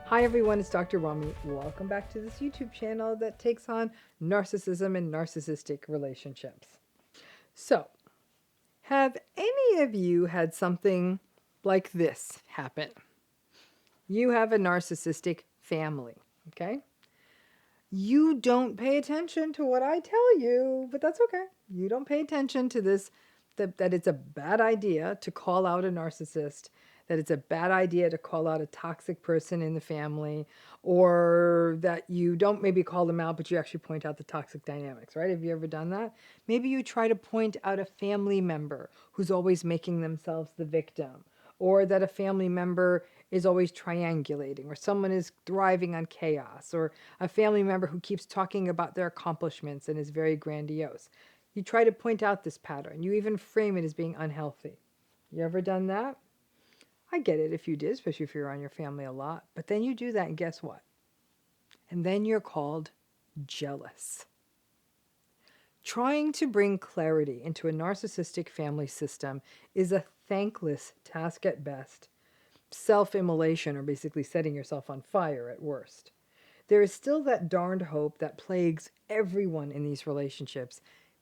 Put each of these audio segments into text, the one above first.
Hi everyone, it's Dr. Rami. Welcome back to this YouTube channel that takes on narcissism and narcissistic relationships. So, have any of you had something like this happen? You have a narcissistic family, okay? You don't pay attention to what I tell you, but that's okay. You don't pay attention to this, that it's a bad idea to call out a narcissist, that it's a bad idea to call out a toxic person in the family, or that you don't maybe call them out, but you actually point out the toxic dynamics, right? Have you ever done that? Maybe you try to point out a family member who's always making themselves the victim, or that a family member is always triangulating, or someone is thriving on chaos, or a family member who keeps talking about their accomplishments and is very grandiose. You try to point out this pattern. You even frame it as being unhealthy. You ever done that? I get it if you did, especially if you're around your family a lot. But then you do that, and guess what? And then you're called jealous. Trying to bring clarity into a narcissistic family system is a thankless task at best, self-immolation, or basically setting yourself on fire at worst. There is still that darned hope that plagues everyone in these relationships.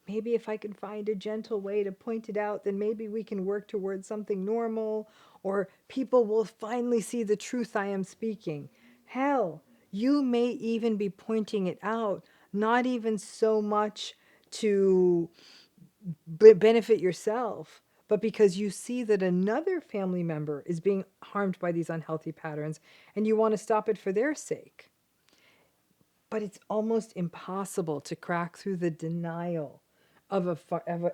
Maybe if I can find a gentle way to point it out, then maybe we can work towards something normal, or people will finally see the truth I am speaking. Hell, you may even be pointing it out, not even so much to benefit yourself, but because you see that another family member is being harmed by these unhealthy patterns and you want to stop it for their sake. But it's almost impossible to crack through the denial of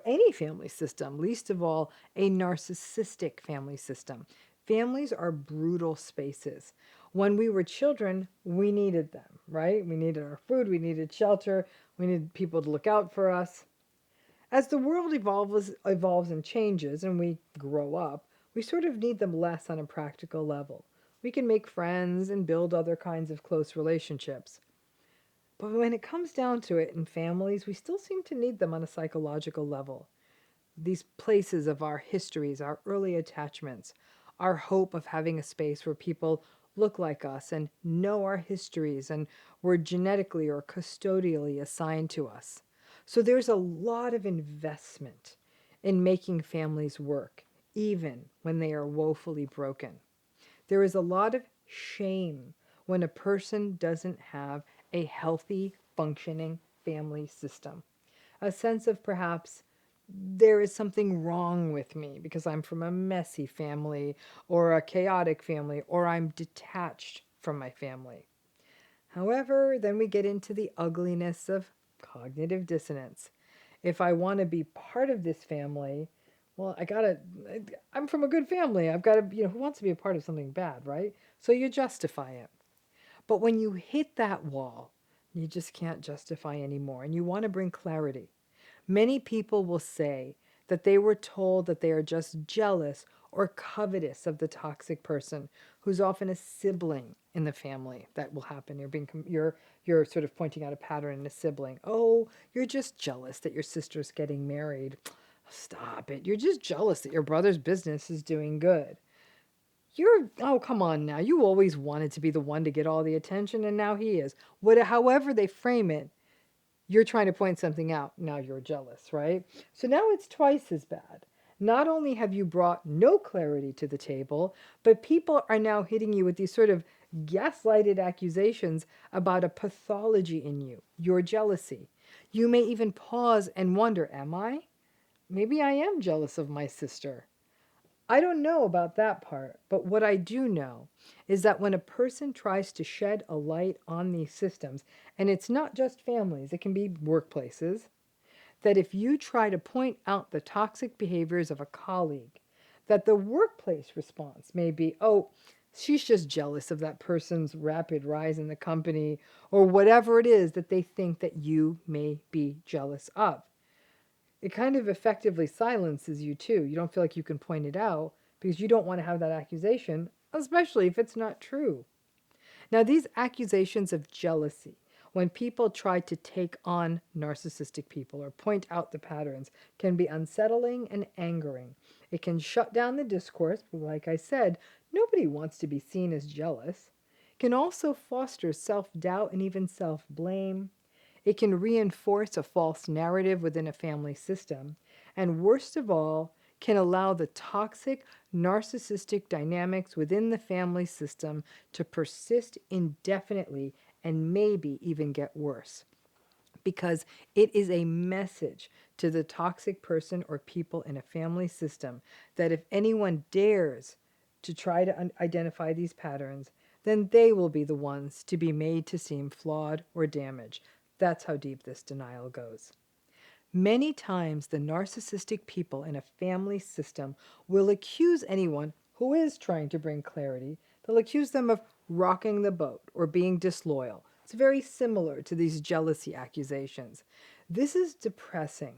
any family system, least of all a narcissistic family system. Families are brutal spaces. When we were children, we needed them, right? We needed our food, we needed shelter, we needed people to look out for us. As the world evolves and changes and we grow up, we sort of need them less on a practical level. We can make friends and build other kinds of close relationships. But when it comes down to it in families, we still seem to need them on a psychological level. These places of our histories, our early attachments, our hope of having a space where people look like us and know our histories and were genetically or custodially assigned to us. So there's a lot of investment in making families work, even when they are woefully broken. There is a lot of shame when a person doesn't have a healthy, functioning family system. A sense of perhaps there is something wrong with me because I'm from a messy family or a chaotic family or I'm detached from my family. However, then we get into the ugliness of cognitive dissonance. If I want to be part of this family, well, I'm from a good family. I've got to, who wants to be a part of something bad, right? So you justify it. But when you hit that wall, you just can't justify anymore and you want to bring clarity. Many people will say that they were told that they are just jealous or covetous of the toxic person who's often a sibling in the family. That will happen. You're sort of pointing out a pattern in a sibling. Oh, you're just jealous that your sister's getting married. Stop it. You're just jealous that your brother's business is doing good. Oh, come on now. You always wanted to be the one to get all the attention, and now he is. However they frame it, you're trying to point something out. Now you're jealous, right? So now it's twice as bad. Not only have you brought no clarity to the table, but people are now hitting you with these sort of gaslighted accusations about a pathology in you, your jealousy. You may even pause and wonder, am I? Maybe I am jealous of my sister. I don't know about that part, but what I do know is that when a person tries to shed a light on these systems, and it's not just families, it can be workplaces, that if you try to point out the toxic behaviors of a colleague, that the workplace response may be, oh, she's just jealous of that person's rapid rise in the company, or whatever it is that they think that you may be jealous of. It kind of effectively silences you too. You don't feel like you can point it out because you don't want to have that accusation, especially if it's not true. Now, these accusations of jealousy, when people try to take on narcissistic people or point out the patterns, can be unsettling and angering. It can shut down the discourse, but like I said, nobody wants to be seen as jealous. can also foster self-doubt and even self-blame. It can reinforce a false narrative within a family system. And worst of all, can allow the toxic, narcissistic dynamics within the family system to persist indefinitely and maybe even get worse. Because it is a message to the toxic person or people in a family system that if anyone dares to try to identify these patterns, then they will be the ones to be made to seem flawed or damaged. That's how deep this denial goes. Many times, the narcissistic people in a family system will accuse anyone who is trying to bring clarity. They'll accuse them of rocking the boat or being disloyal. It's very similar to these jealousy accusations. This is depressing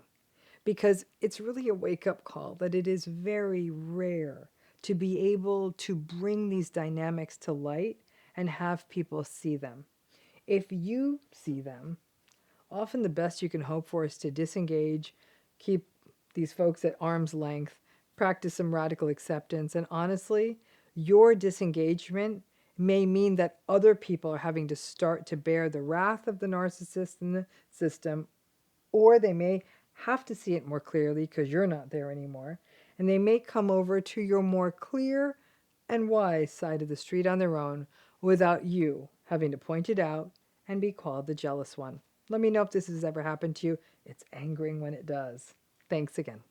because it's really a wake-up call that it is very rare to be able to bring these dynamics to light and have people see them. If you see them, often the best you can hope for is to disengage, keep these folks at arm's length, practice some radical acceptance, and honestly, your disengagement may mean that other people are having to start to bear the wrath of the narcissist in the system, or they may have to see it more clearly because you're not there anymore, and they may come over to your more clear and wise side of the street on their own without you having to point it out and be called the jealous one. Let me know if this has ever happened to you. It's angering when it does. Thanks again.